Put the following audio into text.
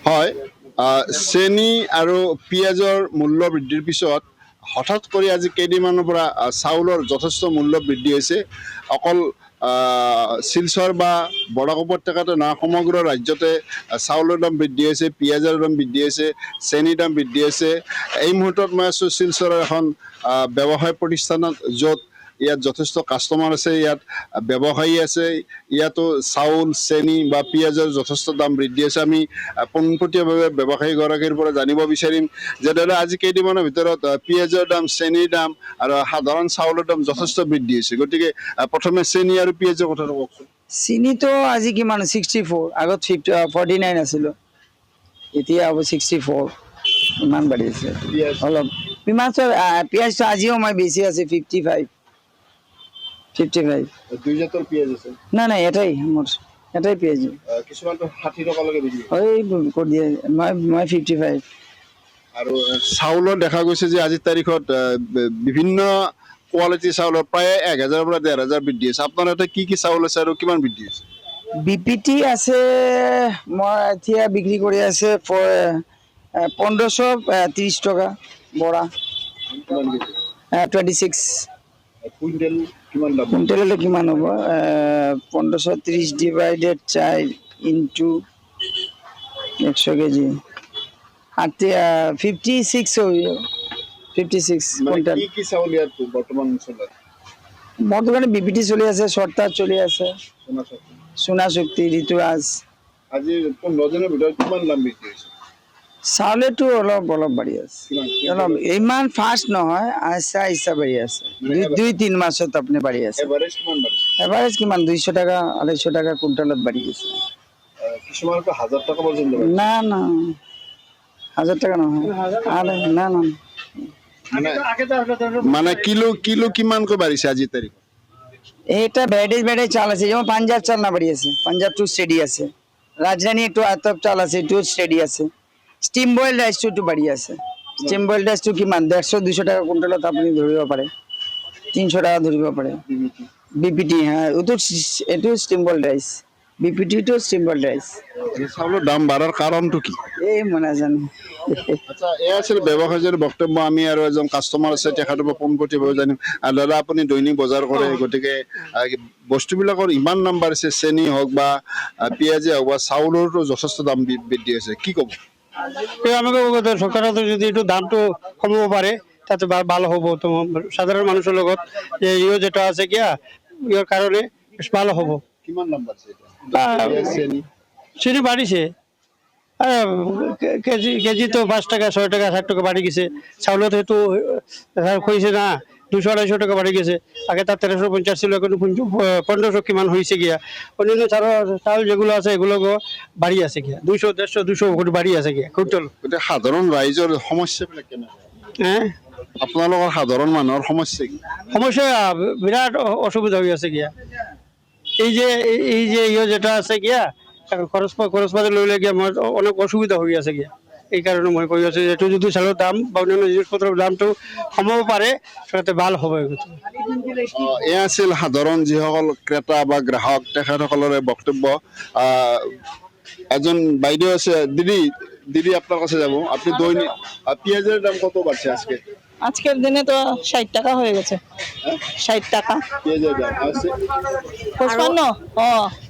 হয়, চেনি আৰু পিঁয়াজৰ মূল্য বৃদ্ধিৰ পিছত হঠাৎ কৰি আজি কেইদিনমানৰ পৰা চাউলৰ যথেষ্ট মূল্য বৃদ্ধি হৈছে। অকল শিলচৰ বা বৰাক উপত্যকাতে নহয়, সমগ্ৰ ৰাজ্যতে চাউলৰ দাম বৃদ্ধি হৈছে, পিঁয়াজৰ দাম বৃদ্ধি হৈছে, চেনিৰ দাম বৃদ্ধি হৈছে। এই মুহূৰ্তত মই আছোঁ শিলচৰৰ এখন ব্যৱসায় প্ৰতিষ্ঠানত, য'ত ইয়াত যথেষ্ট কাষ্টমাৰ আছে, ইয়াত ব্যৱসায়ী আছে। ইয়াতো চাউল, চেনি বা পিঁয়াজৰ যথেষ্ট দাম বৃদ্ধি হৈছে। আমি পোনপটীয়াভাৱে ব্যৱসায়ীগৰাকীৰ পৰা জানিব বিচাৰিম যে দাদা, আজি কেইদিনমানৰ ভিতৰত পিঁয়াজৰ দাম, চেনিৰ দাম আৰু সাধাৰণ চাউলৰ দাম যথেষ্ট বৃদ্ধি হৈছে। গতিকে প্ৰথমে চেনি আৰু পিঁয়াজৰ কথাটো কওকচোন। চিনিটো আজি কিমান 64, আগত 49 আছিলোঁ, এতিয়া হ'ব 64, ইমান বাঢ়িছে অলপ। পিঁয়াজটো আজিও মই বেছি আছে 55। 2 জাতৰ পিঁয়াজ আছে। নাই এটাই মোৰ, এটাই পিঁয়াজ। কিছুমানটো 60 টকালৈকে বিক্ৰী কৰে। ওই কৰি দিয়ে, মই 55। আৰু চাউলৰ দেখা গৈছে যে আজিৰ তাৰিখত বিভিন্ন কোৱালিটি চাউলৰ প্ৰায় 1000ৰ পৰা 1500 বৃদ্ধি হৈছে। আপোনাৰ ইয়াতে কি কি চাউল আছে আৰু কিমান বৃদ্ধি হৈছে? BPT আছে, মই এতিয়া বিক্ৰী কৰি আছে 1530 টকা বৰা। 26 কুইণ্টেল হ'লে কিমান হ'ব? 1530 ডিভাইডেড 4 ইনটু 100 কেজি, 56 হৈ যাব। 56 কুইণ্টেল। কি চাউল ইয়াত বৰ্তমান চলে? মোৰ দোকানে BPT চলি আছে, চৰ্তাত চলি আছে, সোনা শক্তি, ঋতুৰাজ। আজি 15 দিনৰ ভিতৰত কিমান দাম বৃদ্ধি হৈছে? চাউলেতো অলপ বাঢ়ি আছে, অলপ ইমান ফাষ্ট নহয়, আস্তে বাঢ়ি আছে। 2-3 মাসত আপনি বাঢ়ি আছে। এভাৰেজ কিমান 200 টাকা 250 টাকা কুইণ্টেলত বাঢ়ি গৈছে। কিছুমানতো 1000 টাকা পৰ্যন্ত। না 1000 টাকা নহয়, না মানে কিলো কিমানকৈ বাঢ়িছে আজিৰ তাৰিখত? এটা ভ্যারাইটিজ চাল আছে, যেমন পাঞ্জাব চাল না বাড়ি আছে, পাঞ্জাব টু স্টেডি আছে, রাজধানী একটু আতপ চাল আছে, টু স্টেডি আছে, স্টিম বয়েল রাইস একটু বাড়ি আছে। স্টিম বয়েল রাইসটো কিমান 150-200 টাকা কুইণ্টেলত আপুনি ধৰিব পাৰে, 300 টাকা ধৰিব পাৰে। BPT, হ্যাঁ, এইটো steam boiled rice, BPT to steam boiled rice. চাউলৰ দাম বাঢ়াৰ কাৰণটো কি? এই মই নাজানো। আচ্ছা, এয়া আছিল ব্যৱসায়ীৰ বক্তব্য। আমি আৰু এজন কাষ্টমাৰ আছে, তেখেতৰ পৰা পোনপটীয়াভাৱে জানিম। দাদা, আপুনি দৈনিক বজাৰ কৰে, গতিকে বস্তুবিলাকৰ ইমান দাম বাঢ়িছে, চেনি হওক বা পিঁয়াজে হওক বা চাউলৰতো যথেষ্ট দাম বৃদ্ধি হৈছে, কি ক'ব? আমাকে সরকার যদি একটু দামটো কমাব পারে তাতে ভালো হবো। তো সাধারণ মানুষের লগত যে যেটা আছে গিয়া ইয়ার কারণে বেশ ভালো হবো। কিমান দাম বাঢ়িছে এটা? চিনি বাড়িছে, কেজি তো 5 টাকা 6 টাকা 7 টাকা বাড়ি গেছে। চাউলত হয়তো কইছে না 200-250 টাকা বাড়ি গেছে। আগে তার 1350 ছিল, এখন 1500 কিমান হয়েছে গিয়া। অন্যান্য চাউল যেগুলো আছে এগুলো বাড়ি আছে গিয়া 200-150-200 বাড়ি আছে গিয়া কুইন্টল। গতিকে সাধাৰণ ৰাইজৰ সমস্যাবিলাক কেনেকুৱা? হ্যাঁ, আপোনালোকৰ সাধাৰণ মানুহৰ সমস্যা কি? সমস্যা বিরাট অসুবিধা হয়ে আছে গিয়া। এই যে যেটা আছে গিয়া খরচ পাতি লইলে গিয়া অনেক অসুবিধা হয়ে আছে গিয়া। এই কারণে মই কৈ আছো যেটো যদি চাউলের দাম বা অন্যান্য জিনিসপত্রের দামটো কমাব পাৰে সেটাতে ভাল হবে। এয়া আছিল সাধাৰণ যিসকল ক্ৰেতা বা গ্ৰাহক, তেখেতসকলৰে বক্তব্য। এজন বাইদেউ আছে, দিদি আপনার কাছে যাব। আপনি দৈনিক পেঁয়াজের দাম কত বাড়ছে আজকে? আজকের দিনে তো 60 টাকা হয়ে গেছে। 60 টাকা পেঁয়াজের দাম আছে 55।